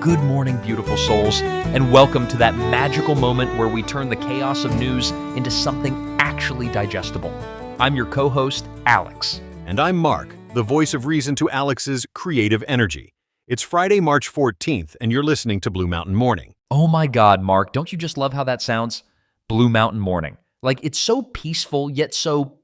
Good morning, beautiful souls, and welcome to that magical moment where we turn the chaos of news into something actually digestible. I'm your co-host, Alex. And I'm Mark, the voice of reason to Alex's creative energy. It's Friday, March 14th, and you're listening to Blue Mountain Morning. Oh my God, Mark, don't you just love how that sounds? Blue Mountain Morning. Like, it's so peaceful, yet so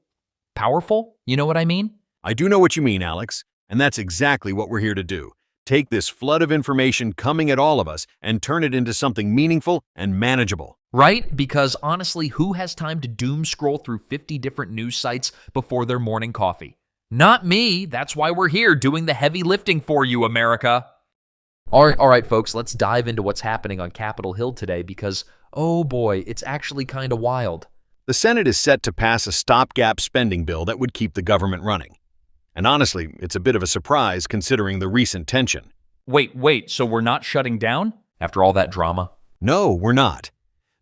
powerful. You know what I mean? I do know what you mean, Alex, and that's exactly what we're here to do. Take this flood of information coming at all of us and turn it into something meaningful and manageable. Right? Because honestly, who has time to doom scroll through 50 different news sites before their morning coffee? Not me. That's why we're here doing the heavy lifting for you, America. All right, folks, let's dive into what's happening on Capitol Hill today because, oh boy, it's actually kind of wild. The Senate is set to pass a stopgap spending bill that would keep the government running. And honestly, it's a bit of a surprise considering the recent tension. Wait, so we're not shutting down after all that drama? No, we're not.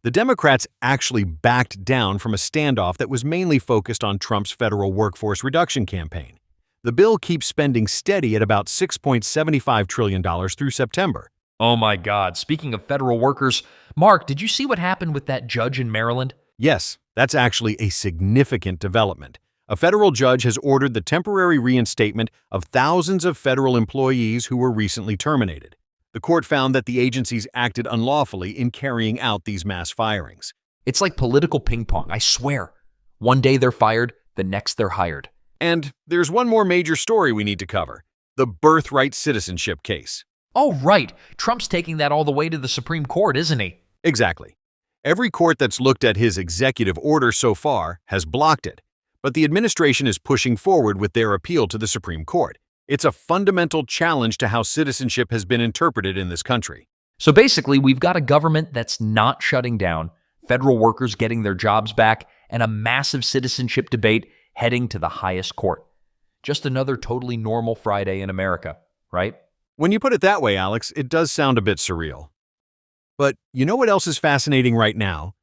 The Democrats actually backed down from a standoff that was mainly focused on Trump's federal workforce reduction campaign. The bill keeps spending steady at about $6.75 trillion through September. Oh my God, speaking of federal workers, Mark, did you see what happened with that judge in Maryland? Yes, that's actually a significant development. A federal judge has ordered the temporary reinstatement of thousands of federal employees who were recently terminated. The court found that the agencies acted unlawfully in carrying out these mass firings. It's like political ping pong, I swear. One day they're fired, the next they're hired. And there's one more major story we need to cover, the birthright citizenship case. Oh, right. Trump's taking that all the way to the Supreme Court, isn't he? Exactly. Every court that's looked at his executive order so far has blocked it. But the administration is pushing forward with their appeal to the Supreme Court. It's a fundamental challenge to how citizenship has been interpreted in this country. So basically, we've got a government that's not shutting down, federal workers getting their jobs back, and a massive citizenship debate heading to the highest court. Just another totally normal Friday in America, right? When you put it that way, Alex, it does sound a bit surreal. But you know what else is fascinating right now?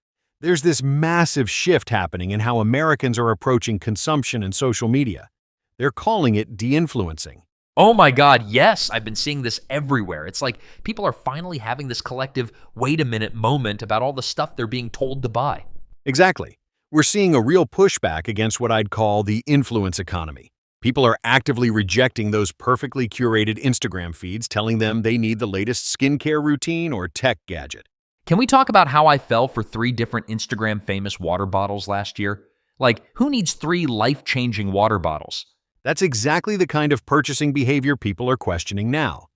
There's this massive shift happening in how Americans are approaching consumption and social media. They're calling it de-influencing. Oh my God, yes, I've been seeing this everywhere. It's like people are finally having this collective wait a minute moment about all the stuff they're being told to buy. Exactly. We're seeing a real pushback against what I'd call the influence economy. People are actively rejecting those perfectly curated Instagram feeds telling them they need the latest skincare routine or tech gadget. Can we talk about how I fell for 3 different Instagram famous water bottles last year? Like, who needs 3 life-changing water bottles? That's exactly the kind of purchasing behavior people are questioning now.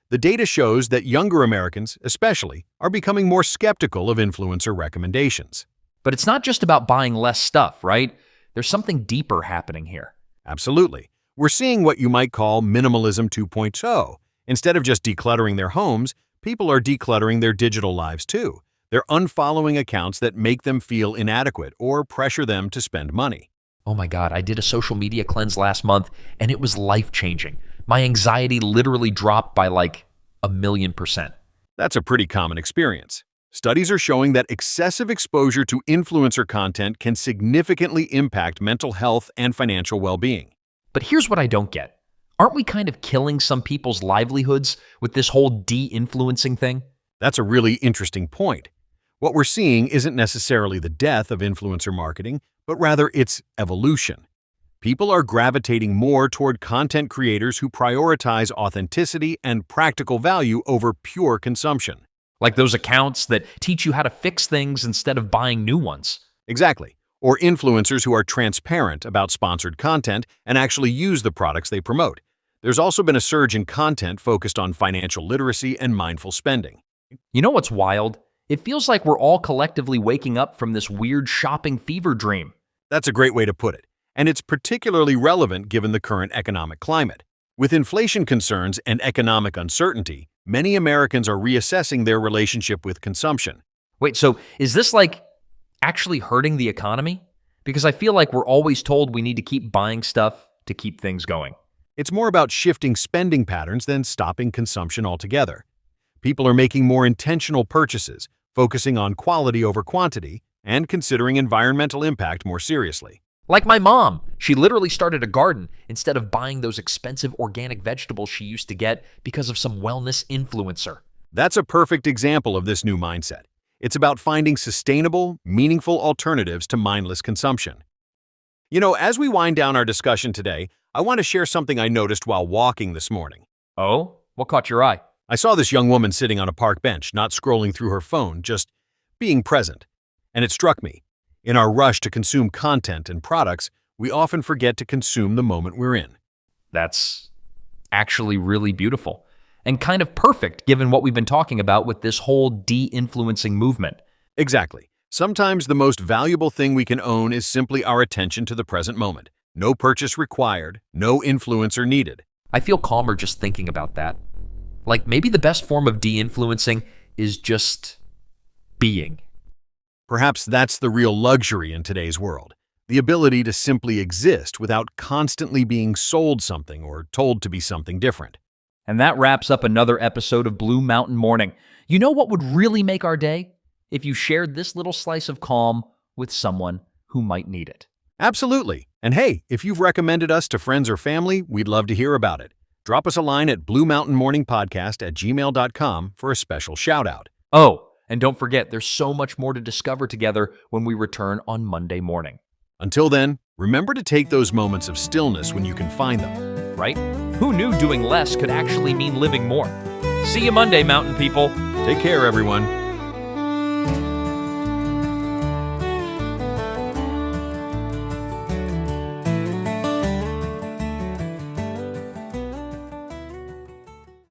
The data shows that younger Americans, especially, are becoming more skeptical of influencer recommendations. But it's not just about buying less stuff, right? There's something deeper happening here. Absolutely. We're seeing what you might call minimalism 2.0. Instead of just decluttering their homes, people are decluttering their digital lives too. They're unfollowing accounts that make them feel inadequate or pressure them to spend money. Oh my God, I did a social media cleanse last month and it was life-changing. My anxiety literally dropped by like 1,000,000%. That's a pretty common experience. Studies are showing that excessive exposure to influencer content can significantly impact mental health and financial well-being. But here's what I don't get. Aren't we kind of killing some people's livelihoods with this whole de-influencing thing? That's a really interesting point. What we're seeing isn't necessarily the death of influencer marketing, but rather its evolution. People are gravitating more toward content creators who prioritize authenticity and practical value over pure consumption. Like those accounts that teach you how to fix things instead of buying new ones. Exactly. Or influencers who are transparent about sponsored content and actually use the products they promote. There's also been a surge in content focused on financial literacy and mindful spending. You know what's wild? It feels like we're all collectively waking up from this weird shopping fever dream. That's a great way to put it. And it's particularly relevant given the current economic climate. With inflation concerns and economic uncertainty, many Americans are reassessing their relationship with consumption. Wait, so is this like actually hurting the economy? Because I feel like we're always told we need to keep buying stuff to keep things going. It's more about shifting spending patterns than stopping consumption altogether. People are making more intentional purchases, focusing on quality over quantity, and considering environmental impact more seriously. Like my mom, she literally started a garden instead of buying those expensive organic vegetables she used to get because of some wellness influencer. That's a perfect example of this new mindset. It's about finding sustainable, meaningful alternatives to mindless consumption. As we wind down our discussion today, I want to share something I noticed while walking this morning. Oh? What caught your eye? I saw this young woman sitting on a park bench, not scrolling through her phone, just being present. And it struck me. In our rush to consume content and products, we often forget to consume the moment we're in. That's actually really beautiful and kind of perfect given what we've been talking about with this whole de-influencing movement. Exactly. Sometimes the most valuable thing we can own is simply our attention to the present moment. No purchase required, no influencer needed. I feel calmer just thinking about that. Like maybe the best form of de-influencing is just being. Perhaps that's the real luxury in today's world. The ability to simply exist without constantly being sold something or told to be something different. And that wraps up another episode of Blue Mountain Morning. You know what would really make our day? If you shared this little slice of calm with someone who might need it. Absolutely. And hey, if you've recommended us to friends or family, we'd love to hear about it. Drop us a line at bluemountainmorningpodcast@gmail.com for a special shout-out. Oh, and don't forget, there's so much more to discover together when we return on Monday morning. Until then, remember to take those moments of stillness when you can find them. Right? Who knew doing less could actually mean living more? See you Monday, mountain people. Take care, everyone.